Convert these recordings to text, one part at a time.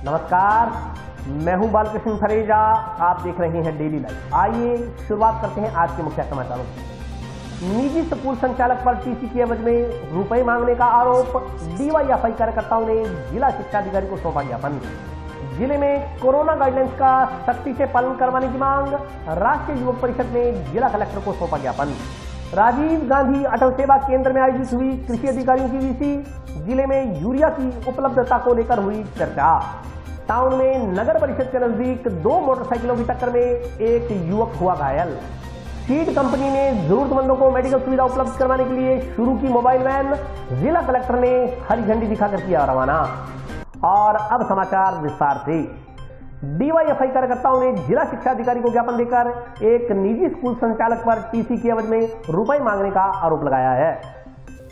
नमस्कार, मैं हूं बालकृष्ण फरेजा। आप देख रहे हैं डेली लाइव। आइए शुरुआत करते हैं आज के मुख्य समाचारों की। निजी स्कूल संचालक पर टीसी की एवज में रुपए मांगने का आरोप। डीवाईएफआई कार्यकर्ताओं ने जिला शिक्षा अधिकारी को सौंपा ज्ञापन। जिले में कोरोना गाइडलाइंस का सख्ती से पालन करवाने की मांग। राष्ट्रीय युवक परिषद ने जिला कलेक्टर को सौंपा ज्ञापन। राजीव गांधी अटल सेवा केंद्र में आयोजित हुई कृषि अधिकारियों की वीसी। जिले में यूरिया की उपलब्धता को लेकर हुई चर्चा। टाउन में नगर परिषद के नजदीक 2 मोटरसाइकिलों की टक्कर में एक युवक हुआ घायल। सीड कंपनी ने जरूरतमंदों को मेडिकल सुविधा उपलब्ध करवाने के लिए शुरू की मोबाइल वैन। जिला कलेक्टर ने हरी झंडी दिखाकर किया रवाना। और अब समाचार विस्तार से। डीवाईएफआई कार्यकर्ताओं ने जिला शिक्षा अधिकारी को ज्ञापन देकर एक निजी स्कूल संचालक पर टीसी की एवज में रुपए मांगने का आरोप लगाया है।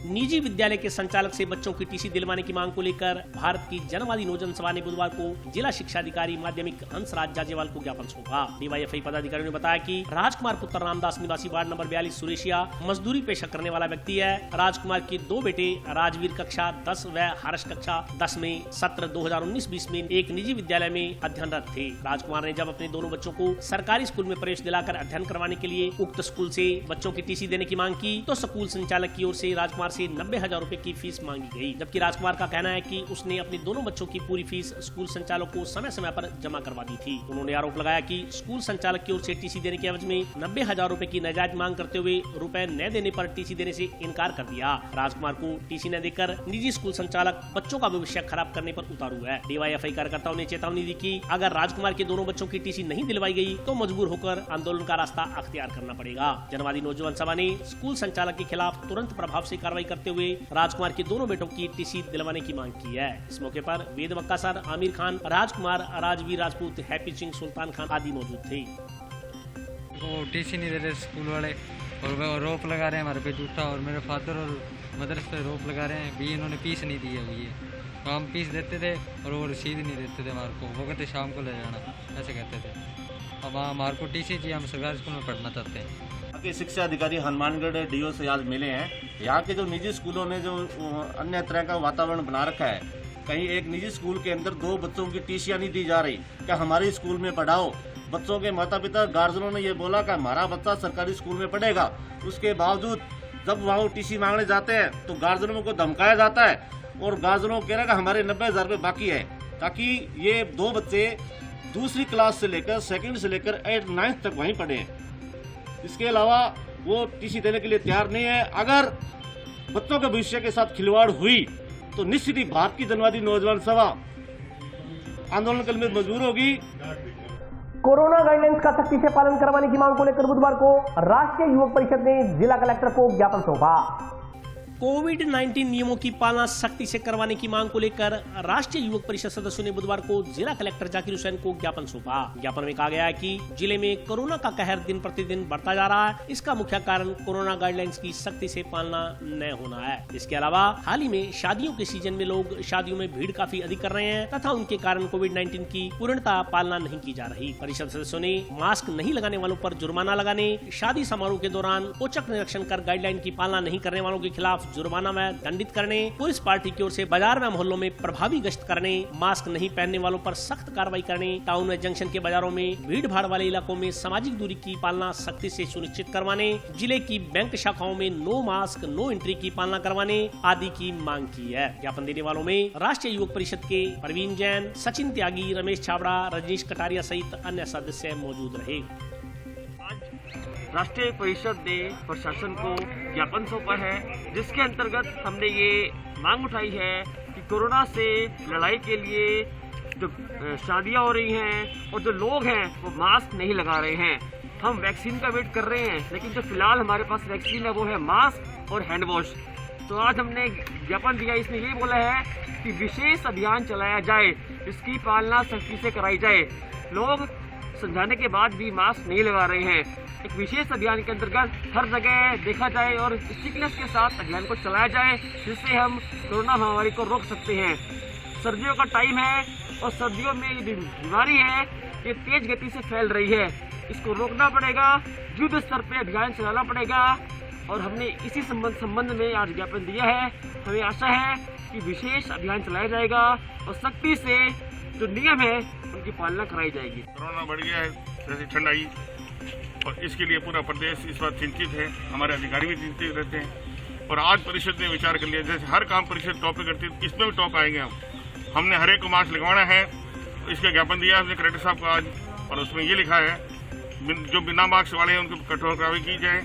निजी विद्यालय के संचालक से बच्चों की टीसी दिलवाने की मांग को लेकर भारत की जनवादी नौजन सभा ने बुधवार को जिला शिक्षा अधिकारी माध्यमिक हंसराज जाजेवाल को ज्ञापन सौंपा। डीवाईएफआई पदाधिकारियों ने बताया कि राजकुमार पुत्र रामदास निवासी वार्ड नंबर 42 सुरेशिया मजदूरी पेशा करने वाला व्यक्ति है। राजकुमार के 2 बेटे राजवीर कक्षा 10 व हर्ष कक्षा 10 में सत्र 2019-20 में एक निजी विद्यालय में अध्ययनरत थे। राजकुमार ने जब अपने दोनों बच्चों को सरकारी स्कूल में प्रवेश दिलाकर अध्ययन करवाने के लिए उक्त स्कूल से बच्चों की टीसी देने की मांग की तो स्कूल संचालक की ओर से राजकुमार से 90,000 रुपए की फीस मांगी गई। जबकि राजकुमार का कहना है कि उसने अपने दोनों बच्चों की पूरी फीस स्कूल संचालक को समय समय पर जमा करवा दी थी। उन्होंने आरोप लगाया कि स्कूल संचालक की ओर से टीसी देने के एवज में 90,000 रुपए की नाजायज मांग करते हुए रुपए न देने पर टीसी देने से इनकार कर दिया। राजकुमार को टीसी न देकर निजी स्कूल संचालक बच्चों का भविष्य खराब करने पर उतारू है। डीवाईएफआई कार्यकर्ताओं ने चेतावनी दी कि अगर राजकुमार के दोनों बच्चों की टीसी नहीं दिलवाई गई तो मजबूर होकर आंदोलन का रास्ता अख्तियार करना पड़ेगा। जनवादी नौजवान सभा ने स्कूल संचालक के खिलाफ तुरंत प्रभाव से कार्रवाई करते हुए राजकुमार के दोनों बेटों की टीसी दिलवाने की मांग की है। इस मौके पर वेद मक्का सर, आमिर खान, राजकुमार, राजवीर राजपूत, हैप्पी सिंह, सुल्तान खान आदि मौजूद थे। वो टीसी नहीं दे रहे स्कूल वाले और वो रोप लगा रहे हैं हमारे पे झूठा। और मेरे फादर और मदर पे रोप लगा रहे हैं भी इन्होंने फीस नहीं दी है। ये हम फीस देते थे और वो रसीद नहीं देते थे हमारे को। वो कहते शाम को ले जाना, ऐसे कहते थे। अब हमारे को टीसी चाहिए, हम सरकारी स्कूल में पढ़ना चाहते हैं। के शिक्षा अधिकारी हनुमानगढ़ डीओ से आज मिले हैं। यहाँ के जो निजी स्कूलों ने जो अन्य तरह का वातावरण बना रखा है, कहीं एक निजी स्कूल के अंदर 2 बच्चों की टीसियां नहीं दी जा रही। क्या हमारे स्कूल में पढ़ाओ। बच्चों के माता पिता गार्जियनों ने ये बोला कि हमारा बच्चा सरकारी स्कूल में पढ़ेगा। उसके बावजूद जब वहाँ टीसी मांगने जाते हैं तो गार्जियनों को धमकाया जाता है और गार्जियनों को कह रहा है कि हमारे 90,000 रुपये बाकी है, ताकि ये 2 बच्चे दूसरी क्लास से लेकर 2nd से लेकर 8th 9th तक वहीं पढ़े। इसके अलावा वो टीसी देने के लिए तैयार नहीं है। अगर बच्चों के भविष्य के साथ खिलवाड़ हुई तो निश्चित ही भारत की जनवादी नौजवान सभा आंदोलन करने में मजबूर होगी। कोरोना गाइडलाइंस का सख्ती से पालन करवाने की मांग को लेकर बुधवार को राष्ट्रीय युवक परिषद ने जिला कलेक्टर को ज्ञापन सौंपा। कोविड-19 नियमों की पालना सख्ती से करवाने की मांग को लेकर राष्ट्रीय युवक परिषद सदस्यों ने बुधवार को जिला कलेक्टर जाकिर हुसैन को ज्ञापन सौंपा। ज्ञापन में कहा गया है कि जिले में कोरोना का कहर दिन प्रतिदिन बढ़ता जा रहा है। इसका मुख्य कारण कोरोना गाइडलाइंस की सख्ती से पालना न होना है। इसके अलावा हाल ही में शादियों के सीजन में लोग शादियों में भीड़ काफी अधिक कर रहे हैं तथा उनके कारण कोविड-19 की पूर्णतः पालना नहीं की जा रही। परिषद सदस्यों ने मास्क नहीं लगाने वालों पर जुर्माना लगाने, शादी समारोह के दौरान औचक निरीक्षण कर गाइडलाइन की पालना नहीं करने वालों के खिलाफ जुर्माना में दंडित करने, पुलिस पार्टी की ओर से बाजार व मोहल्लों में प्रभावी गश्त करने, मास्क नहीं पहनने वालों पर सख्त कार्रवाई करने, टाउन व जंक्शन के बाजारों में भीड़ भाड़ वाले इलाकों में सामाजिक दूरी की पालना सख्ती से सुनिश्चित करवाने, जिले की बैंक शाखाओं में नो मास्क नो एंट्री की पालना करवाने आदि की मांग की है। ज्ञापन देने वालों में राष्ट्रीय युवक परिषद के प्रवीण जैन, सचिन त्यागी, रमेश छाबड़ा, रजनीश कटारिया सहित अन्य सदस्य मौजूद रहे। राष्ट्रीय परिषद ने प्रशासन को ज्ञापन सौंपा है, जिसके अंतर्गत हमने ये मांग उठाई है कि कोरोना से लड़ाई के लिए जो शादियां हो रही हैं और जो लोग हैं वो मास्क नहीं लगा रहे हैं। हम वैक्सीन का वेट कर रहे हैं, लेकिन जो फिलहाल हमारे पास वैक्सीन है वो है मास्क और हैंड वॉश। तो आज हमने ज्ञापन दिया, इसमें ये बोला है कि विशेष अभियान चलाया जाए, इसकी पालना सख्ती से कराई जाए। लोग समझाने के बाद भी मास्क नहीं लगा रहे हैं। एक विशेष अभियान के अंतर्गत हर जगह देखा जाए और स्ट्रिक्टनेस के साथ अभियान को चलाया जाए, जिससे हम कोरोना महामारी को रोक सकते हैं। सर्दियों का टाइम है और सर्दियों में ये बीमारी है, ये तेज गति से फैल रही है। इसको रोकना पड़ेगा, युद्ध स्तर पे अभियान चलाना पड़ेगा और हमने इसी संबंध में आज ज्ञापन दिया है। हमें आशा है कि विशेष अभियान चलाया जाएगा और सख्ती से जो नियम है उनकी पालना कराई जाएगी। कोरोना बढ़ गया है, जैसे ठंड आई, और इसके लिए पूरा प्रदेश इस बात चिंतित है, हमारे अधिकारी भी चिंतित रहते हैं। और आज परिषद ने विचार कर लिया, जैसे हर काम परिषद टॉप पे करती है, इसमें भी टॉप आएंगे हमने हर एक को मास्क लगवाना है। इसका ज्ञापन दिया हमने कलेक्टर साहब को आज, और उसमें ये लिखा है जो बिना मास्क वाले हैं उनको कठोर कार्रवाई की जाए।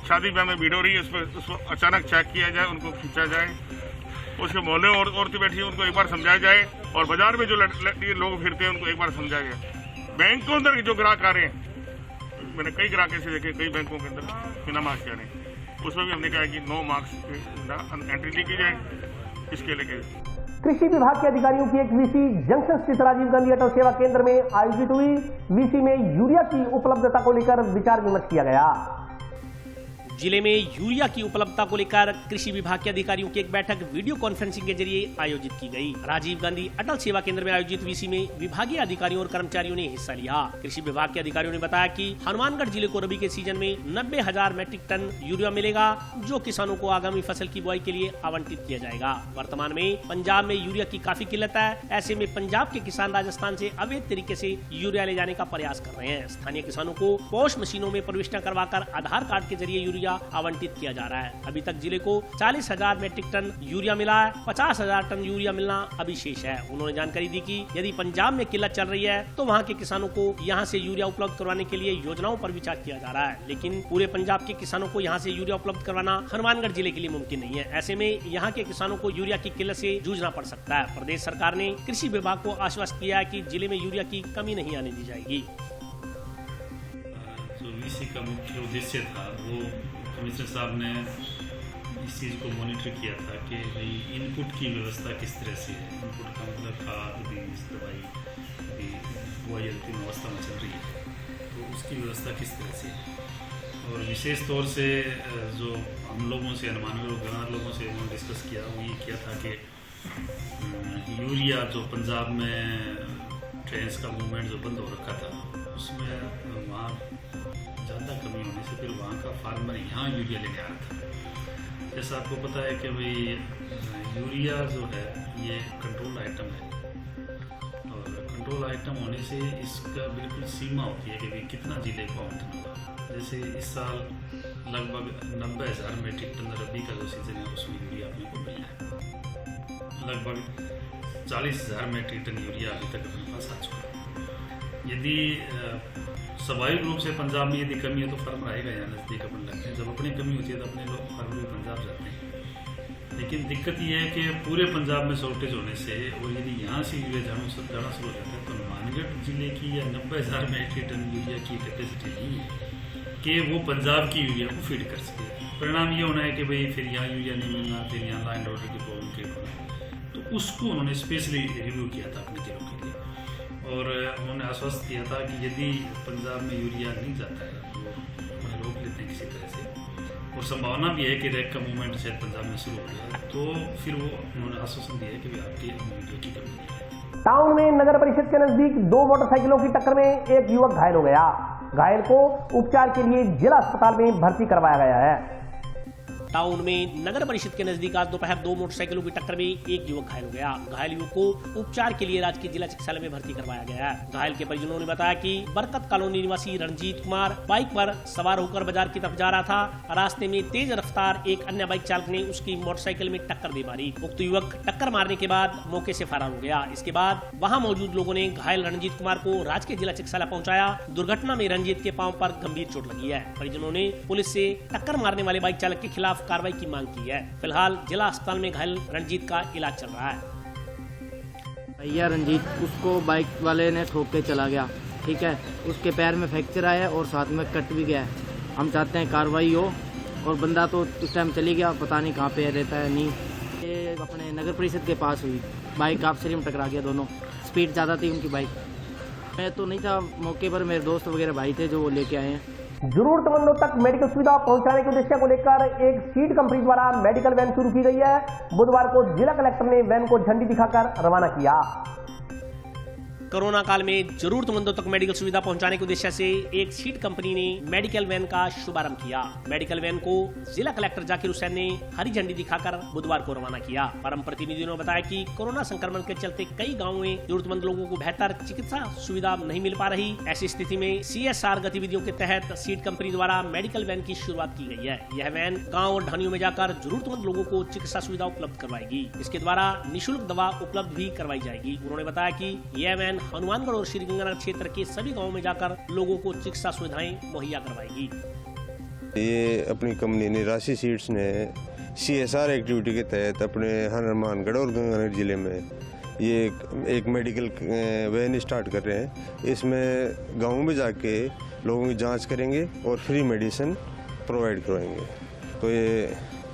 शादी ब्याह में भीड़ हो रही है, उसको अचानक चेक किया जाए, उनको खींचा जाए। उसके मोहल्ले में औरतें बैठी हैं उनको एक बार समझाया जाए, और बाजार में जो लोग फिरते हैं उनको एक बार समझाया जाए। बैंक के अंदर जो ग्राहक आ रहे हैं, मैंने कई ग्राहक ऐसे देखे कई बैंकों के अंदर बिना मास्क आ रहे हैं, उसमें भी हमने कहा कि नो मास्क एंट्री नहीं की जाए। इसके लेके कृषि विभाग के अधिकारियों की एक वीसी जंक्शन स्थित राजीव गांधी अटल सेवा केंद्र में आयोजित हुई। वीसी में यूरिया की उपलब्धता को लेकर विचार विमर्श किया गया। जिले में यूरिया की उपलब्धता को लेकर कृषि विभाग के अधिकारियों की एक बैठक वीडियो कॉन्फ्रेंसिंग के जरिए आयोजित की गई। राजीव गांधी अटल सेवा केंद्र में आयोजित वीसी में विभागीय अधिकारियों और कर्मचारियों ने हिस्सा लिया। कृषि विभाग के अधिकारियों ने बताया कि हनुमानगढ़ जिले को रबी के सीजन में 90,000 मैट्रिक टन यूरिया मिलेगा, जो किसानों को आगामी फसल की बुआई के लिए आवंटित किया जाएगा। वर्तमान में पंजाब में यूरिया की काफी किल्लत है। ऐसे में पंजाब के किसान राजस्थान से अवैध तरीके से यूरिया ले जाने का प्रयास कर रहे हैं। स्थानीय किसानों को पॉश मशीनों में प्रविष्ट करवाकर आधार कार्ड के जरिए यूरिया आवंटित किया जा रहा है। अभी तक जिले को 40,000 मैट्रिक टन यूरिया मिला है, 50,000 टन यूरिया मिलना अभी शेष है। उन्होंने जानकारी दी कि यदि पंजाब में किल्लत चल रही है तो वहां के किसानों को यहां से यूरिया उपलब्ध करवाने के लिए योजनाओं पर विचार किया जा रहा है, लेकिन पूरे पंजाब के किसानों को यहां से यूरिया उपलब्ध करवाना हनुमानगढ़ जिले के लिए मुमकिन नहीं है। ऐसे में यहां के किसानों को यूरिया की किल्लत से जूझना पड़ सकता है। प्रदेश सरकार ने कृषि विभाग को आश्वस्त किया है कि जिले में यूरिया की कमी नहीं आने दी जाएगी। वीसी का मुख्य उद्देश्य था, वो कमिश्नर साहब ने इस चीज़ को मॉनिटर किया था कि भाई इनपुट की व्यवस्था किस तरह से है। इनपुट का मतलब खाद, बीज, दवाई भी बुआई अंतिम अवस्था में चल रही है, तो उसकी व्यवस्था किस तरह से है। और विशेष तौर से जो हम लोगों से हनुमानगढ़ और गंगार लोगों से उन्होंने डिस्कस किया, वो ये किया था कि यूरिया जो पंजाब में ट्रेन्स का मूवमेंट जो बंद हो रखा था, उसमें वहाँ ज़्यादा कमी होने से फिर वहाँ का फार्मर यहाँ यूरिया लेने आ रहा था। जैसा आपको पता है कि भाई यूरिया जो है ये कंट्रोल आइटम है, और कंट्रोल आइटम होने से इसका बिल्कुल सीमा होती है कि भाई कितना जिले को आवंटन होगा। जैसे इस साल लगभग 90,000 मैट्रिक टन रबी का जो सीजन है उसमें यूरिया अपने को मिला है। लगभग 40,000 मैट्रिक टन यूरिया अभी तक अपने पास आ चुका है। यदि स्वाभाविक रूप से पंजाब में यदि कमी है तो फार्मर आएगा यहाँ नज़दीक अपन लगते हैं। जब अपनी कमी होती है तो अपने लोग फार्मर भी पंजाब जाते हैं। लेकिन दिक्कत ये है कि पूरे पंजाब में शॉर्टेज होने से, और यदि यहाँ से यूरिया जाना शुरू हो जाता है तो हनुमानगढ़ जिले की या 90,000 मैट्रिक टन यूरिया की कैपेसिटी नहीं है कि वो पंजाब की यूरिया को फीड कर सके। परिणाम ये होना है कि भाई फिर यहाँ यूरिया नहीं मिलना, फिर यहाँ लॉ एंड ऑर्डर की प्रॉब्लम क्रिएट होना। तो उसको उन्होंने स्पेशली रिव्यू किया था अपने जिलों के लिए, और उन्होंने आश्वस्त किया था कि यदि पंजाब में यूरिया नहीं जाता है तो उन्हें रोक लेते हैं किसी तरह से, और संभावना भी है कि रैक का मूवमेंट शायद पंजाब में शुरू हो गया, तो फिर वो उन्होंने आश्वासन दिया कि आपकी यूरिया की कमी नहीं है। टाउन में नगर परिषद के नजदीक 2 मोटरसाइकिलों की टक्कर में एक युवक घायल हो गया। घायल को उपचार के लिए जिला अस्पताल में भर्ती करवाया गया है। टाउन में नगर परिषद के नजदीक आज दोपहर 2 मोटरसाइकिलों की टक्कर में एक युवक घायल हो गया। घायल युवक को उपचार के लिए राजकीय जिला चिकित्सालय में भर्ती करवाया गया है। घायल के परिजनों ने बताया कि बरकत कॉलोनी निवासी रणजीत कुमार बाइक पर सवार होकर बाजार की तरफ जा रहा था। रास्ते में तेज रफ्तार एक अन्य बाइक चालक ने उसकी मोटरसाइकिल में टक्कर दे मारी। उक्त युवक टक्कर मारने के बाद मौके से फरार हो गया। इसके बाद वहां मौजूद लोगों ने घायल रणजीत कुमार को राजकीय जिला चिकित्सालय पहुंचाया। दुर्घटना में रणजीत के पांव पर गंभीर चोट लगी है। परिजनों ने पुलिस से टक्कर मारने वाले बाइक चालक के खिलाफ कार्रवाई की मांग की है। फिलहाल जिला अस्पताल में घायल रणजीत का इलाज चल रहा है। भैया रणजीत, उसको बाइक वाले ने ठोक के चला गया, ठीक है। उसके पैर में फ्रैक्चर आया और साथ में कट भी गया है। हम चाहते हैं कार्रवाई हो, और बंदा तो उस टाइम चली गया, पता नहीं कहाँ पे रहता है नहीं। ये अपने नगर परिषद के पास हुई, बाइक आपसे में टकरा गया दोनों। स्पीड ज़्यादा थी उनकी बाइक। मैं तो नहीं था मौके पर, मेरे दोस्त वगैरह भाई थे जो वो लेके आए हैं। जरूरतमंदों तक मेडिकल सुविधा पहुंचाने के उद्देश्य को लेकर एक सीड कंपनी द्वारा मेडिकल वैन शुरू की गई है। बुधवार को जिला कलेक्टर ने वैन को झंडी दिखाकर रवाना किया। कोरोना काल में जरूरतमंदों तक मेडिकल सुविधा पहुंचाने के उद्देश्य से एक सीड कंपनी ने मेडिकल वैन का शुभारंभ किया। मेडिकल वैन को जिला कलेक्टर जाकिर हुसैन ने हरी झंडी दिखाकर बुधवार को रवाना किया। परम प्रतिनिधियों ने बताया कि कोरोना संक्रमण के चलते कई गाँव में जरूरतमंद लोगों को बेहतर चिकित्सा सुविधा नहीं मिल पा रही। ऐसी स्थिति में CSR गतिविधियों के तहत सीड कंपनी द्वारा मेडिकल वैन की शुरुआत की गई है। यह वैन गाँव और ढानियों में जाकर जरूरतमंद लोगों को चिकित्सा सुविधा उपलब्ध करवाएगी। इसके द्वारा निःशुल्क दवा उपलब्ध भी करवाई जाएगी। उन्होंने बताया कि यह वैन हनुमानगढ़ और श्रीगंगानगर क्षेत्र के सभी गाँव में जाकर लोगों को चिकित्सा सुविधाएं मुहैया करवाएगी। ये अपनी कंपनी ने राशि सीड्स ने CSR एक्टिविटी के तहत अपने हनुमानगढ़ और गंगानगर जिले में ये एक मेडिकल वैन स्टार्ट कर रहे हैं। इसमें गाँव में जाके लोगों की जांच करेंगे और फ्री मेडिसिन प्रोवाइड करवाएंगे। तो ये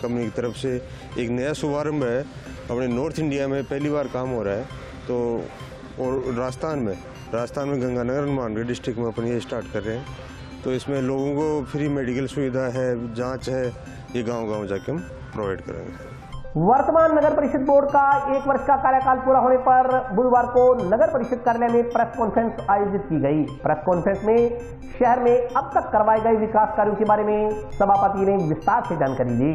कंपनी की तरफ से एक नया शुभारंभ है। अपने नॉर्थ इंडिया में पहली बार काम हो रहा है। तो और राजस्थान में गंगानगर हनुमानगढ़ डिस्ट्रिक्ट में अपन ये स्टार्ट कर रहे हैं। तो इसमें लोगों को फ्री मेडिकल सुविधा है, जांच है, ये गांव-गांव जाके हम प्रोवाइड करेंगे। वर्तमान नगर परिषद बोर्ड का 1 वर्ष का कार्यकाल पूरा होने पर बुधवार को नगर परिषद कार्यालय में प्रेस कॉन्फ्रेंस आयोजित की गई। प्रेस कॉन्फ्रेंस में शहर में अब तक करवाए गए विकास कार्यों के बारे में सभापति ने विस्तार से जानकारी दी।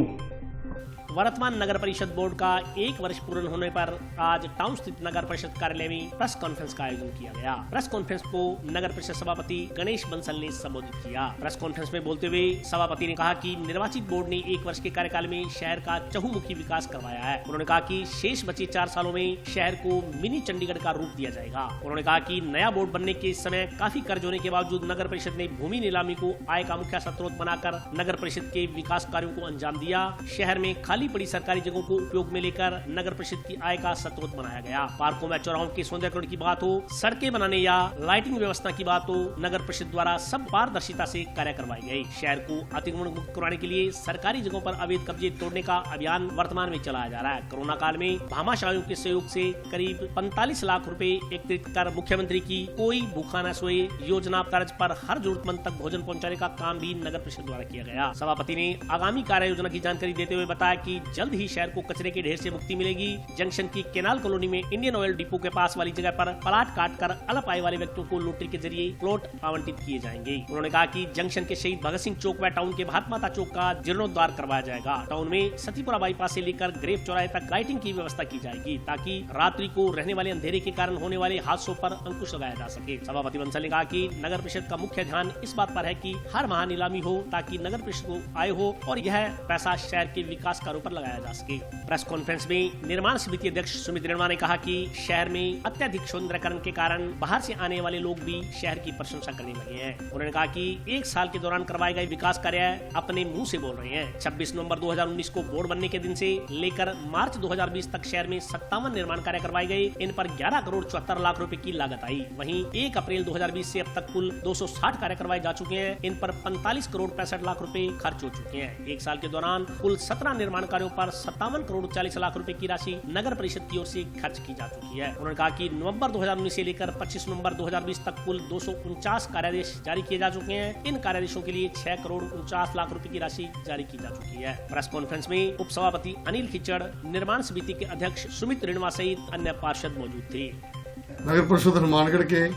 वर्तमान नगर परिषद बोर्ड का 1 वर्ष पूर्ण होने पर आज टाउन स्थित नगर परिषद कार्यालय में प्रेस कॉन्फ्रेंस का आयोजन किया गया। प्रेस कॉन्फ्रेंस को नगर परिषद सभापति गणेश बंसल ने संबोधित किया। प्रेस कॉन्फ्रेंस में बोलते हुए सभापति ने कहा कि निर्वाचित बोर्ड ने 1 वर्ष के कार्यकाल में शहर का चहुमुखी विकास करवाया है। उन्होंने कहा कि शेष बचे 4 सालों में शहर को मिनी चंडीगढ़ का रूप दिया जाएगा। उन्होंने कहा कि नया बोर्ड बनने के समय काफी कर्ज होने के बावजूद नगर परिषद ने भूमि नीलामी को आय का मुख्य स्रोत बनाकर नगर परिषद के विकास कार्यों को अंजाम दिया। शहर में खाली पड़ी सरकारी जगहों को उपयोग में लेकर नगर परिषद की आय का स्रोत बनाया गया। पार्कों में चौराहों के सौंदर्यीकरण की बात हो, सड़कें बनाने या लाइटिंग व्यवस्था की बात हो, नगर परिषद द्वारा सब पारदर्शिता से कार्य करवाए गए। शहर को अतिक्रमण मुक्त करवाने के लिए सरकारी जगहों पर अवैध कब्जे तोड़ने का अभियान वर्तमान में चलाया जा रहा है। कोरोना काल में भामाशाहों के सहयोग से करीब 45 लाख रुपए एकत्रित कर मुख्यमंत्री की कोई भूखा न सोए योजना तर्ज पर हर जरूरतमंद तक भोजन पहुंचाने का काम भी नगर परिषद द्वारा किया गया। सभापति ने आगामी कार्य योजना की जानकारी देते हुए बताया कि जल्द ही शहर को कचरे के ढेर से मुक्ति मिलेगी। जंक्शन की केनाल कॉलोनी में इंडियन ऑयल डिपो के पास वाली जगह पर प्लाट काटकर अल्प आय वाले व्यक्तियों को लॉटरी के जरिए प्लॉट आवंटित किए जाएंगे। उन्होंने कहा कि जंक्शन के शहीद भगत सिंह चौक व टाउन के भारत माता चौक का जीर्णोद्धार करवाया जाएगा। टाउन में सतीपुरा बाईपास से लेकर ग्रेव चौराहे तक लाइटिंग की व्यवस्था की जाएगी ताकि रात्रि को रहने वाले अंधेरे के कारण होने वाले हादसों पर अंकुश लगाया जा सके। सभापति बंसल ने कहा कि नगर परिषद का मुख्य ध्यान इस बात पर है कि हर माह नीलामी हो ताकि नगर परिषद को आय हो और यह पैसा शहर के विकास कार्यों पर लगाया जा सके। प्रेस कॉन्फ्रेंस में निर्माण समिति अध्यक्ष सुमित रेणवा ने कहा कि शहर में अत्यधिक सौंदर्यीकरण के कारण बाहर से आने वाले लोग भी शहर की प्रशंसा करने लगे हैं। उन्होंने कहा कि 1 साल के दौरान करवाए गए विकास कार्य अपने मुंह से बोल रहे हैं। 26 नवंबर 2019 को बोर्ड बनने के दिन से लेकर मार्च 2020 तक शहर में 57 निर्माण कार्य करवाए गए। इन पर 11 करोड़ 74 लाख रुपए की लागत आई। वहीं 1 अप्रैल 2020 से अब तक कुल 260 कार्य करवाए जा चुके हैं। इन पर 45 करोड़ 65 लाख रुपए खर्च हो चुके हैं। 1 साल के दौरान कुल 17 निर्माण कार्यों पर 57 करोड़ 40 लाख रुपए की राशि नगर परिषद की ओर से खर्च की जा चुकी है। उन्होंने कहा कि नवंबर 2019 से लेकर 25 नवंबर 2020 तक कुल 249 कार्यादेश जारी किए जा चुके हैं। इन कार्यादेशों के लिए 6 करोड़ 49 लाख रुपए की राशि जारी की जा चुकी है। प्रेस कॉन्फ्रेंस में उप सभापति अनिल खिचड़, निर्माण समिति के अध्यक्ष सुमित रेणवा सहित अन्य पार्षद मौजूद थे। नगर परिषद हनुमानगढ़ के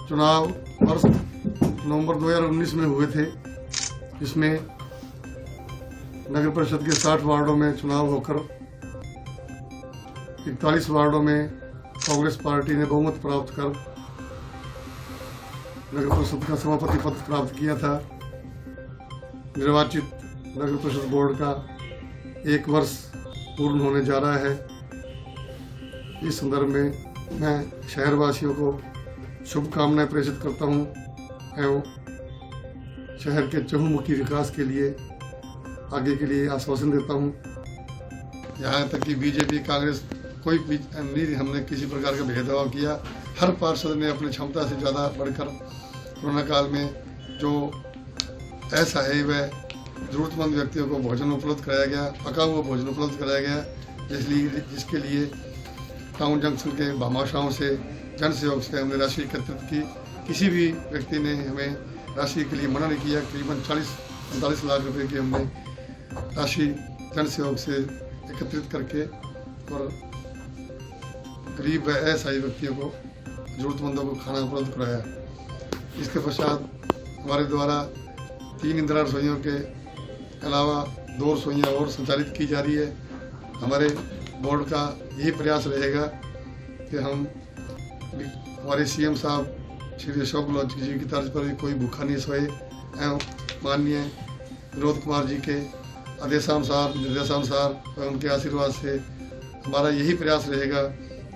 चुनाव वर्ष नवंबर 2019 में हुए थे, जिसमें नगर परिषद के 60 वार्डों में चुनाव होकर 41 वार्डों में कांग्रेस पार्टी ने बहुमत प्राप्त कर नगर परिषद का सभापति पद प्राप्त किया था। निर्वाचित नगर परिषद बोर्ड का 1 वर्ष पूर्ण होने जा रहा है। इस संदर्भ में मैं शहरवासियों को शुभकामनाएं प्रेषित करता हूं एवं शहर के चहुमुखी विकास के लिए आगे के लिए आश्वासन देता हूं। यहाँ तक कि बीजेपी कांग्रेस कोई नहीं, हमने किसी प्रकार का भेदभाव किया। हर पार्षद ने अपनी क्षमता से ज़्यादा बढ़कर कोरोना काल में जो ऐसा है वह ज़रूरतमंद व्यक्तियों को भोजन उपलब्ध कराया गया, पका हुआ भोजन उपलब्ध कराया गया, जिसके लिए टाउन जंक्शन के भामाशाहों से जन सहयोग से हमने राशि एकत्रित की। किसी भी व्यक्ति ने हमें राशि के लिए मना नहीं किया। करीबन 40-45 लाख रुपए की हमने राशि जन सहयोग से एकत्रित करके और गरीब व असहाय व्यक्तियों को, जरूरतमंदों को खाना उपलब्ध कराया। इसके पश्चात हमारे द्वारा 3 इंदिरा रसोइयों के अलावा 2 रसोइयाँ और संचालित की जा रही है। हमारे बोर्ड का यही प्रयास रहेगा कि हम हमारे CM साहब श्री अशोक गहलोत जी की तर्ज पर भी कोई भूखा नहीं सोए एवं माननीय विनोद कुमार जी के आदेशानुसार, निर्देशानुसार व उनके आशीर्वाद से हमारा यही प्रयास रहेगा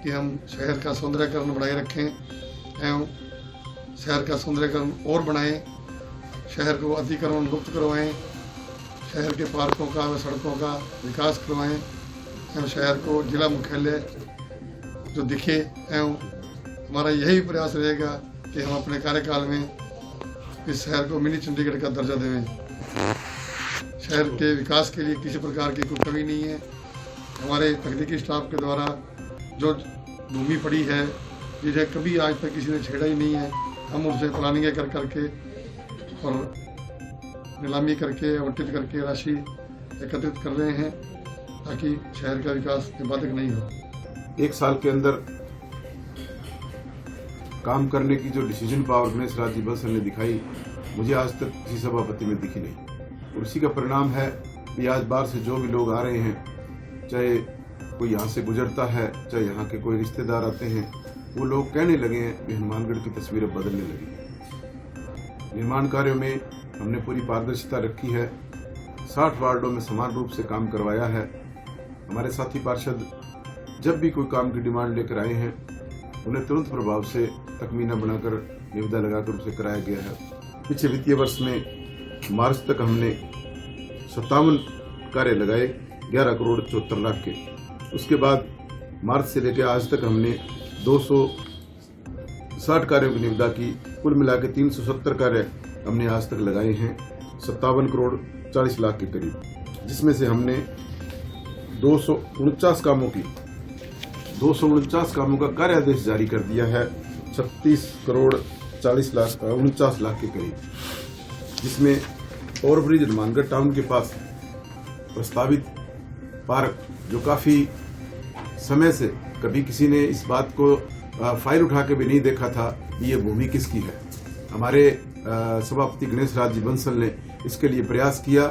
कि हम शहर का सौंदर्यकरण बनाए रखें एवं शहर का सौंदर्यकरण और बनाएं, शहर को अतिक्रमण मुक्त करवाएं, शहर के पार्कों का व सड़कों का विकास करवाएं एवं शहर को जिला मुख्यालय जो दिखे एवं हमारा यही प्रयास रहेगा कि हम अपने कार्यकाल में इस शहर को मिनी चंडीगढ़ का दर्जा देवें। शहर के विकास के लिए किसी प्रकार की कोई कमी नहीं है। हमारे तकनीकी स्टाफ के द्वारा जो भूमि पड़ी है जिसे कभी आज तक किसी ने छेड़ा ही नहीं है, हम उनसे प्लानिंग कर करके और नीलामी करके आवंटित करके राशि एकत्रित कर रहे हैं ताकि शहर का विकास बाधित नहीं हो। 1 साल के अंदर काम करने की जो डिसीजन पावर गणेश राज जी बंसल ने दिखाई, मुझे आज तक किसी सभापति में दिखी नहीं। और इसी का परिणाम है कि आज बाहर से जो भी लोग आ रहे हैं, चाहे कोई यहाँ से गुजरता है, चाहे यहाँ के कोई रिश्तेदार आते हैं, वो लोग कहने लगे हैं कि हनुमानगढ़ की तस्वीरें बदलने लगी। निर्माण कार्यों में हमने पूरी पारदर्शिता रखी है। 60 वार्डों में समान रूप से काम करवाया है। हमारे साथी पार्षद जब भी कोई काम की डिमांड लेकर आए हैं, उन्हें तुरंत प्रभाव से तकमीना बनाकर निविदा लगाकर उसे कराया गया है। पिछले वित्तीय वर्ष में मार्च तक हमने 57 कार्य लगाए 11 करोड़ 74 लाख के। उसके बाद मार्च से लेकर आज तक हमने 260 कार्यों की निविदा की। कुल मिला के 370 कार्य हमने आज तक लगाए हैं 57 करोड़ 40 लाख के करीब, जिसमें से हमने 249 कामों का कार्य आदेश जारी कर दिया है 36 करोड़ 49 लाख के करीब, जिसमें ओवरब्रिज हनुमानगढ़ टाउन के पास प्रस्तावित पार्क, जो काफी समय से कभी किसी ने इस बात को फाइल उठा के भी नहीं देखा था कि ये भूमि किसकी है। हमारे सभापति गणेश राज जी बंसल ने इसके लिए प्रयास किया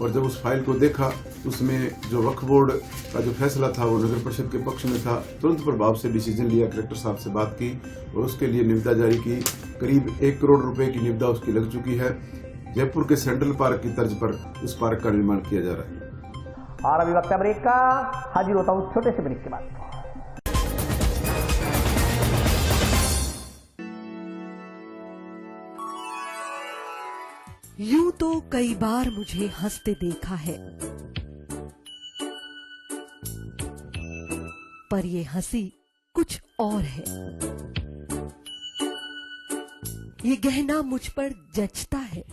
और जब उस फाइल को देखा, उसमें जो वक्फ बोर्ड का जो फैसला था वो नगर परिषद के पक्ष में था। तुरंत प्रभाव से डिसीजन लिया, कलेक्टर साहब से बात की और उसके लिए निविदा जारी की। करीब 1 करोड़ रुपए की निविदा उसकी लग चुकी है। जयपुर के सेंट्रल पार्क की तर्ज पर उस पार्क का निर्माण किया जा रहा है। और अभी वक्त है ब्रेक का, हाजिर होता हूँ छोटे से ब्रेक के बाद। यूं तो कई बार मुझे हंसते देखा है, पर ये हंसी कुछ और है। ये गहना मुझ पर जचता है,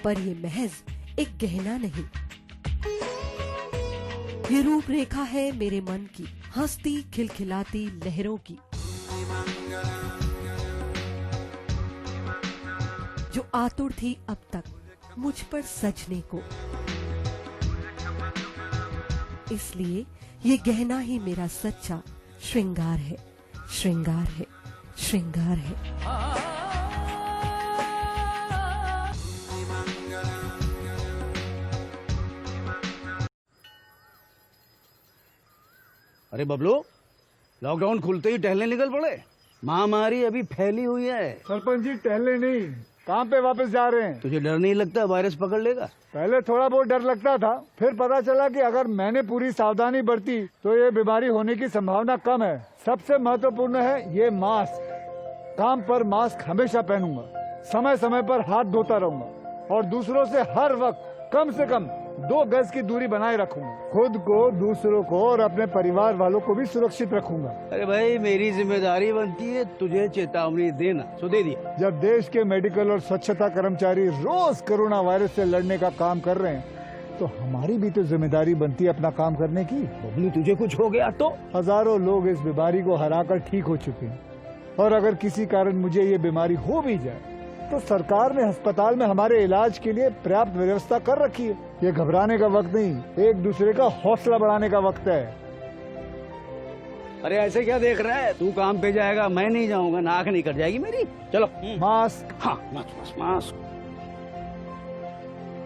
पर ये महज एक गहना नहीं, ये रूपरेखा है मेरे मन की, हंसती खिलखिलाती लहरों की, जो आतुर थी अब तक मुझ पर सजने को। इसलिए ये गहना ही मेरा सच्चा श्रृंगार है, श्रृंगार है, श्रृंगार है। अरे बबलू, लॉकडाउन खुलते ही टहलने निकल पड़े। महामारी अभी फैली हुई है। सरपंच जी, टहलने नहीं, काम पे वापस जा रहे हैं। तुझे डर नहीं लगता वायरस पकड़ लेगा? पहले थोड़ा बहुत डर लगता था, फिर पता चला कि अगर मैंने पूरी सावधानी बरती तो ये बीमारी होने की संभावना कम है। सबसे महत्वपूर्ण है ये मास्क। काम पर मास्क हमेशा पहनूंगा, समय समय पर हाथ धोता रहूंगा और दूसरों से हर वक्त कम से कम 2 गज की दूरी बनाए रखूंगा। खुद को, दूसरों को और अपने परिवार वालों को भी सुरक्षित रखूंगा। अरे भाई, मेरी जिम्मेदारी बनती है तुझे चेतावनी देना, सो दे दिया। जब देश के मेडिकल और स्वच्छता कर्मचारी रोज कोरोना वायरस से लड़ने का काम कर रहे हैं, तो हमारी भी तो जिम्मेदारी बनती है अपना काम करने की। बबलू, तुझे कुछ हो गया तो? हजारों लोग इस बीमारी को हराकर ठीक हो चुके हैं, और अगर किसी कारण मुझे ये बीमारी हो भी जाए तो सरकार ने अस्पताल में हमारे इलाज के लिए पर्याप्त व्यवस्था कर रखी है। ये घबराने का वक्त नहीं, एक दूसरे का हौसला बढ़ाने का वक्त है। अरे ऐसे क्या देख रहा है, तू काम पे जाएगा, मैं नहीं जाऊंगा, नाक नहीं कट जाएगी मेरी। चलो मास्क। हाँ मास्क मास्क।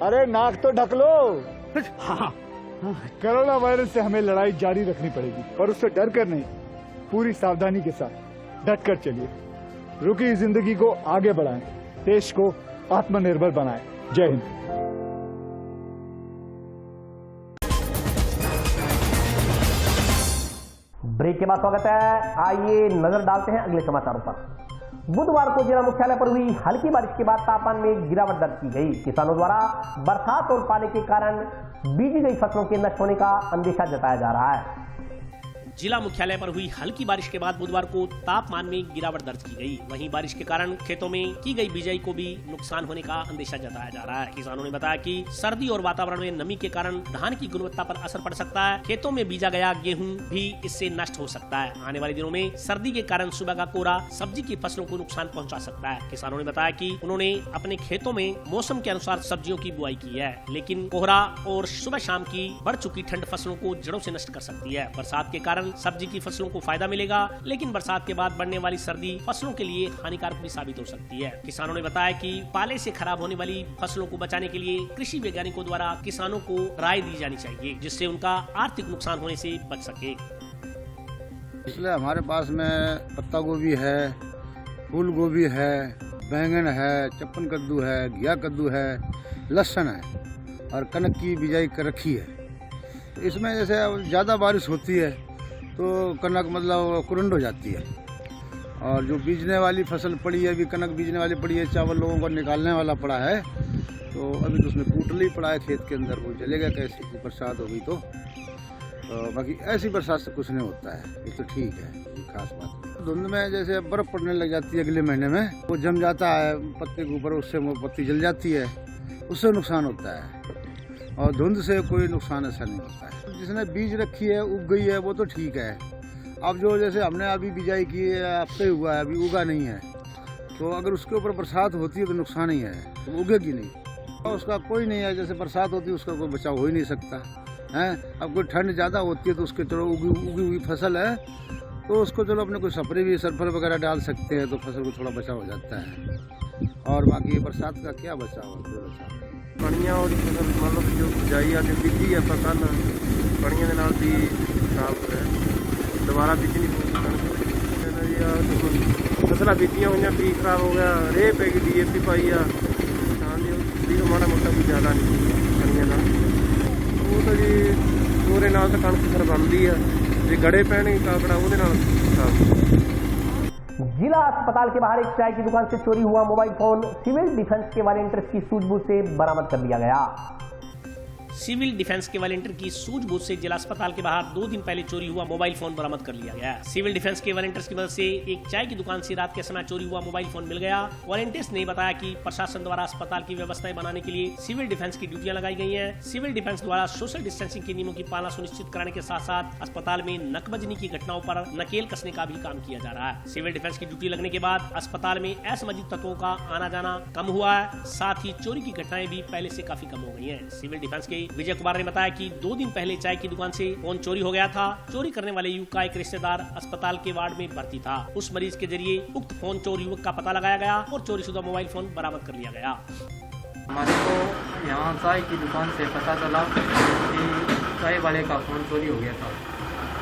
अरे नाक तो ढक लो। हाँ कोरोना वायरस से हमें लड़ाई जारी रखनी पड़ेगी, पर उससे डर कर नहीं, पूरी सावधानी के साथ डट कर चलिए। रुकी जिंदगी को आगे बढ़ाएं, देश को आत्मनिर्भर बनाएं। जय हिंद। ब्रेक के बाद स्वागत है। आइए नजर डालते हैं अगले समाचारों पर। बुधवार को जिला मुख्यालय पर हुई हल्की बारिश के बाद तापमान में गिरावट दर्ज की गई। किसानों द्वारा बरसात और पाले के कारण बीजी गई फसलों के नष्ट होने का अंदेशा जताया जा रहा है। जिला मुख्यालय पर हुई हल्की बारिश के बाद बुधवार को तापमान में गिरावट दर्ज की गई। वहीं बारिश के कारण खेतों में की गई बिजाई को भी नुकसान होने का अंदेशा जताया जा रहा है। किसानों ने बताया कि सर्दी और वातावरण में नमी के कारण धान की गुणवत्ता पर असर पड़ सकता है। खेतों में बीजा गया गेहूं भी इससे नष्ट हो सकता है। आने वाले दिनों में सर्दी के कारण सुबह का कोहरा सब्जी की फसलों को नुकसान पहुँचा सकता है। किसानों ने बताया कि उन्होंने अपने खेतों में मौसम के अनुसार सब्जियों की बुआई की है, लेकिन कोहरा और सुबह शाम की बढ़ चुकी ठंड फसलों को जड़ों से नष्ट कर सकती है। बरसात के कारण सब्जी की फसलों को फायदा मिलेगा, लेकिन बरसात के बाद बढ़ने वाली सर्दी फसलों के लिए हानिकारक भी साबित हो सकती है। किसानों ने बताया कि पाले से खराब होने वाली फसलों को बचाने के लिए कृषि वैज्ञानिकों द्वारा किसानों को राय दी जानी चाहिए, जिससे उनका आर्थिक नुकसान होने से बच सके। इसलिए हमारे पास में पत्ता गोभी है, फूल गोभी है, बैंगन है, चप्पन कद्दू है, घिया कद्दू है, लहसुन है और कनक की बिजाई कर रखी है। तो इसमें जैसे ज़्यादा बारिश होती है तो कनक मतलब कुरंड हो जाती है, और जो बीजने वाली फसल पड़ी है, अभी कनक बीजने वाली पड़ी है, चावल लोगों को निकालने वाला पड़ा है, तो अभी तो उसमें कूटल ही पड़ा है खेत के अंदर। वो चलेगा कैसे, बरसात होगी तो बाकी ऐसी बरसात से कुछ नहीं होता है, ये तो ठीक है, ये खास बात है। धुंध में जैसे बर्फ़ पड़ने लग जाती है अगले महीने में, वो जम जाता है पत्ते के ऊपर, उससे वो पत्ती जल जाती है, उससे नुकसान होता है। और धुंध से कोई नुकसान ऐसा नहीं होता है। जिसने बीज रखी है, उग गई है, वो तो ठीक है। अब जो जैसे हमने अभी बिजाई की है, हफ्ते हुआ है, अभी उगा नहीं है, तो अगर उसके ऊपर बरसात होती है तो नुकसान ही है, तो उगेगी नहीं, और उसका कोई नहीं है। जैसे बरसात होती है उसका कोई बचाव हो ही नहीं सकता है। अब कोई ठंड ज़्यादा होती है तो उसके चलो उगी हुई फसल है, तो उसको चलो अपने कोई स्प्रे भी सल्फर वगैरह डाल सकते हैं, तो फसल को थोड़ा बचाव हो जाता है। और बाकी बरसात का क्या बचाव है, कोई बचाव नहीं। कणियां और फसल मतलब जो बिजाई आ बीजी है फसल कणियां के नाल भी खराब है, दोबारा बीजनी फसलां बीजियां हुई भी खराब हो गया, रेह पै गई, DAP पाई आ तो माड़ा मोटा भी ज़्यादा नहीं कणियां नाल, वो तो जी कोरे नाल तो कणक फिर बनती है, जे गड़े पैने काकड़ा वो खराब। जिला अस्पताल के बाहर एक चाय की दुकान से चोरी हुआ मोबाइल फोन सिविल डिफेंस के वॉलंटियर्स की सूझबूझ से बरामद कर लिया गया। सिविल डिफेंस के वॉलंटियर की सूझबूझ से जिला अस्पताल के बाहर 2 दिन पहले चोरी हुआ मोबाइल फोन बरामद कर लिया गया। सिविल डिफेंस के वॉलंटियर्स की मदद से एक चाय की दुकान से रात के समय चोरी हुआ मोबाइल फोन मिल गया। वॉलंटियर्स ने बताया कि प्रशासन द्वारा अस्पताल की व्यवस्थाएं बनाने के लिए सिविल डिफेंस की ड्यूटियां लगाई गई हैं। सिविल डिफेंस द्वारा सोशल डिस्टेंसिंग के नियमों की पालना सुनिश्चित कराने के साथ साथ अस्पताल में नकबजनी की घटनाओं पर नकेल कसने का भी काम किया जा रहा है। सिविल डिफेंस की ड्यूटी लगने के बाद अस्पताल में असामाजिक तत्वों का आना जाना कम हुआ है, साथ ही चोरी की घटनाएं भी पहले से काफी कम हो गई है। सिविल डिफेंस के विजय कुमार ने बताया कि 2 दिन पहले चाय की दुकान से फोन चोरी हो गया था। चोरी करने वाले युवक का एक रिश्तेदार अस्पताल के वार्ड में भर्ती था। उस मरीज के जरिए उक्त फोन चोर युवक का पता लगाया गया और चोरीशुदा मोबाइल फोन बरामद कर लिया गया। हमारे को यहाँ चाय की दुकान से पता चला कि चाय वाले का फोन चोरी हो गया था।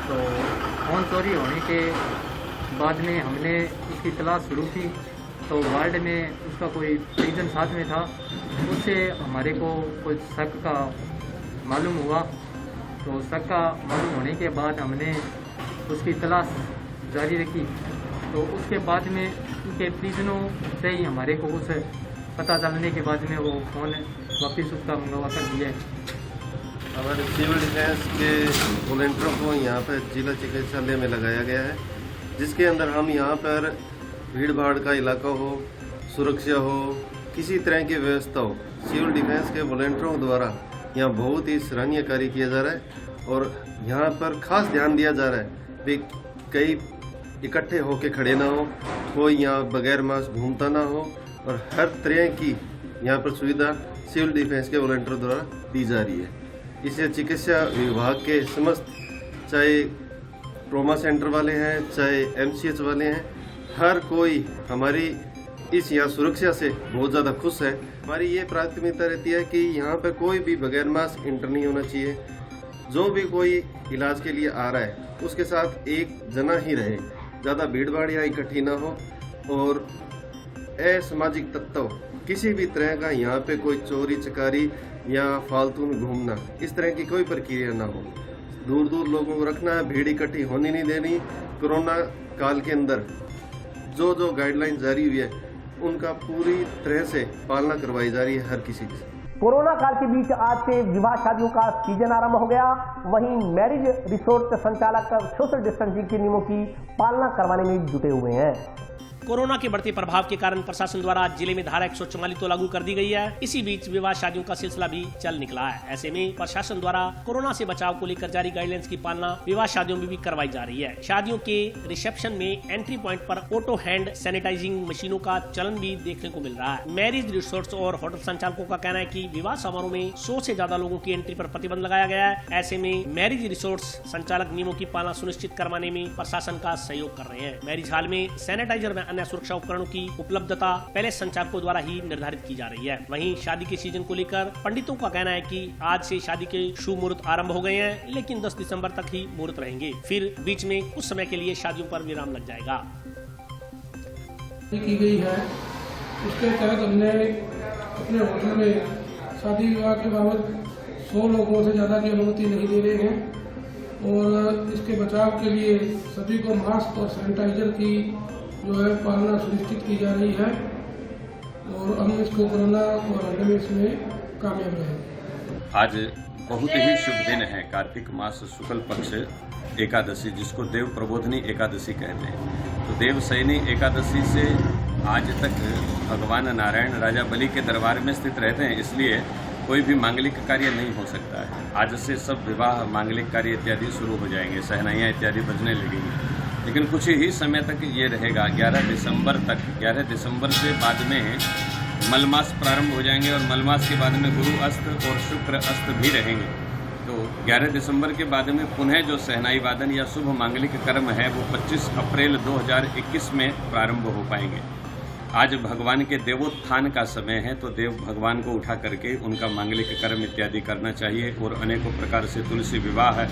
तो फोन चोरी होने के बाद में हमने उसकी तलाश शुरू की, तो वार्ड में उसका कोई परिजन साथ में था, उससे हमारे को कुछ शक का मालूम हुआ। तो शक का मालूम होने के बाद हमने उसकी तलाश जारी रखी। तो उसके बाद में उनके परिजनों से ही हमारे को कुछ पता चलने के बाद में वो फ़ोन वापस उसका मंगवा कर दिया। हमारे सिविल डिफेंस के वॉलंटियरों को यहाँ पर जिला चिकित्सालय में लगाया गया है, जिसके अंदर हम यहाँ पर भीड़ भाड़ का इलाका हो, सुरक्षा हो, किसी तरह की व्यवस्था हो, सिविल डिफेंस के वॉलंटियरों द्वारा यहाँ बहुत ही सराहनीय कार्य किया जा रहा है। और यहाँ पर खास ध्यान दिया जा रहा है कि कई इकट्ठे होकर खड़े ना हो, कोई यहाँ बगैर मास्क घूमता ना हो, और हर तरह की यहाँ पर सुविधा सिविल डिफेंस के वॉलंटियर द्वारा दी जा रही है। इसे चिकित्सा विभाग के समस्त चाहे ट्रॉमा सेंटर वाले हैं, चाहे MCH वाले हैं, हर कोई हमारी इस यहाँ सुरक्षा से बहुत ज़्यादा खुश है। हमारी ये प्राथमिकता रहती है कि यहाँ पर कोई भी बगैर मास्क इंटर नहीं होना चाहिए। जो भी कोई इलाज के लिए आ रहा है उसके साथ एक जना ही रहे, ज़्यादा भीड़ भाड़ यहाँ इकट्ठी ना हो, और असामाजिक तत्व किसी भी तरह का यहाँ पे कोई चोरी चकारी या फालतू में घूमना, इस तरह की कोई प्रक्रिया ना हो। दूर दूर लोगों को रखना है, भीड़ इकट्ठी होने नहीं देनी। कोरोना काल के अंदर जो जो गाइडलाइन जारी हुई है उनका पूरी तरह से पालना करवाई जा रही है हर किसी की। कोरोना काल के बीच आज से विवाह शादियों का सीजन आरंभ हो गया। वहीं मैरिज रिसोर्ट संचालक सोशल डिस्टेंसिंग के नियमों की पालना करवाने में जुटे हुए हैं। कोरोना के बढ़ते प्रभाव के कारण प्रशासन द्वारा आज जिले में धारा 144 तो लागू कर दी गई है। इसी बीच विवाह शादियों का सिलसिला भी चल निकला है। ऐसे में प्रशासन द्वारा कोरोना से बचाव को लेकर जारी गाइडलाइंस की पालना विवाह शादियों में भी करवाई जा रही है। शादियों के रिसेप्शन में एंट्री पॉइंट पर ऑटो हैंड सैनिटाइजिंग मशीनों का चलन भी देखने को मिल रहा है। मैरिज रिसोर्ट्स और होटल संचालकों का कहना है कि विवाह समारोह में 100 से ज्यादा लोगों की एंट्री पर प्रतिबंध लगाया गया है। ऐसे में मैरिज रिसोर्ट्स संचालक नियमों की पालना सुनिश्चित करवाने में प्रशासन का सहयोग कर रहे हैं। मैरिज हॉल में सैनिटाइजर व अन्य सुरक्षा उपकरणों की उपलब्धता पहले संचालकों द्वारा ही निर्धारित की जा रही है। वहीं शादी के सीजन को लेकर पंडितों का कहना है कि आज से शादी के शुभ मुहूर्त आरंभ हो गए हैं, लेकिन 10 दिसंबर तक ही मुहूर्त रहेंगे। फिर बीच में कुछ समय के लिए शादियों पर विराम लग जाएगा। की गई है उसके तहत हमने अपने होटल में शादी विवाह के बाबत 100 लोगों से ज्यादा की अनुमति नहीं दे रहे हैं, और इसके बचाव के लिए सभी को मास्क और सैनिटाइजर की जो है पालना सुनिश्चित की जा रही है, और हम इसको कोरोना और हरने में इसमें कामयाब रहेंगे। आज बहुत ही शुभ दिन है, कार्तिक मास शुक्ल पक्ष एकादशी, जिसको देव प्रबोधनी एकादशी कहते हैं। तो देव सैनी एकादशी से आज तक भगवान नारायण राजा बलि के दरबार में स्थित रहते हैं, इसलिए कोई भी मांगलिक कार्य नहीं हो सकता है। आज से सब विवाह, मांगलिक कार्य इत्यादि शुरू हो जाएंगे, शहनाइयाँ इत्यादि बजने लगेंगी। लेकिन कुछ ही समय तक ये रहेगा, 11 दिसंबर तक। 11 दिसंबर से बाद में मलमास प्रारंभ हो जाएंगे, और मलमास के बाद में गुरु अस्त और शुक्र अस्त भी रहेंगे। तो 11 दिसंबर के बाद में पुनः जो शहनाई वादन या शुभ मांगलिक कर्म है वो 25 अप्रैल 2021 में प्रारंभ हो पाएंगे। आज भगवान के देवोत्थान का समय है, तो देव भगवान को उठा करके उनका मांगलिक कर्म इत्यादि करना चाहिए, और अनेकों प्रकार से तुलसी विवाह है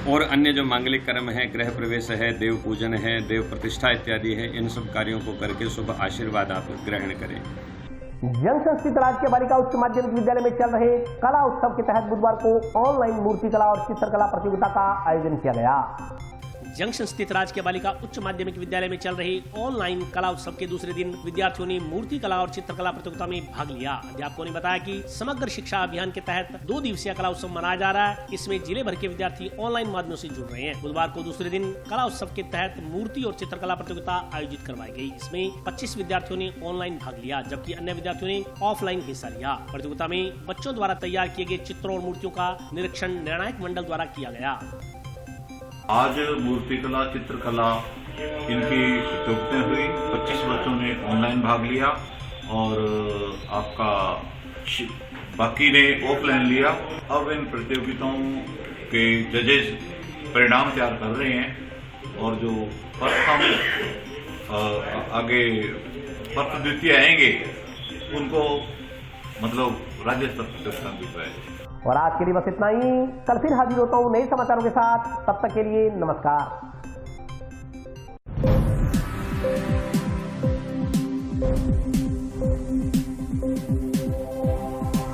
और अन्य जो मांगलिक कर्म है, गृह प्रवेश है, देव पूजन है, देव प्रतिष्ठा इत्यादि है, इन सब कार्यों को करके शुभ आशीर्वाद आप ग्रहण करें। जंक्शन स्थित राजकीय बालिका उच्च माध्यमिक विद्यालय में चल रहे कला उत्सव के तहत बुधवार को ऑनलाइन मूर्ति कला और चित्रकला प्रतियोगिता का आयोजन किया गया। जंक्शन स्थित राजकीय बालिका उच्च माध्यमिक विद्यालय में चल रहे ऑनलाइन कला उत्सव के दूसरे दिन विद्यार्थियों ने मूर्ति कला और चित्रकला प्रतियोगिता में भाग लिया। अध्यापकों ने बताया कि समग्र शिक्षा अभियान के तहत 2 दिवसीय कला उत्सव मनाया जा रहा है। इसमें जिले भर के विद्यार्थी ऑनलाइन माध्यमों से जुड़ रहे हैं। बुधवार को दूसरे दिन कला उत्सव के तहत मूर्ति और चित्रकला प्रतियोगिता आयोजित करवाई गई। इसमें 25 विद्यार्थियों ने ऑनलाइन भाग लिया, जबकि अन्य विद्यार्थियों ने ऑफलाइन हिस्सा लिया। प्रतियोगिता में बच्चों द्वारा तैयार किए गए चित्रों और मूर्तियों का निरीक्षण निर्णायक मंडल द्वारा किया गया। आज मूर्तिकला, चित्रकला इनकी प्रतियोगिताएं हुई। 25 बच्चों ने ऑनलाइन भाग लिया और आपका बाकी ने ऑफलाइन लिया। अब इन प्रतियोगिताओं के जजेस परिणाम तैयार कर रहे हैं, और जो प्रथम आगे प्रथम द्वितीय आएंगे उनको मतलब राज्य स्तर पर पुरस्कार मिल रहा है। और आज के लिए बस इतना ही। कल फिर हाजिर होता हूँ नए समाचारों के साथ। तब तक के लिए नमस्कार।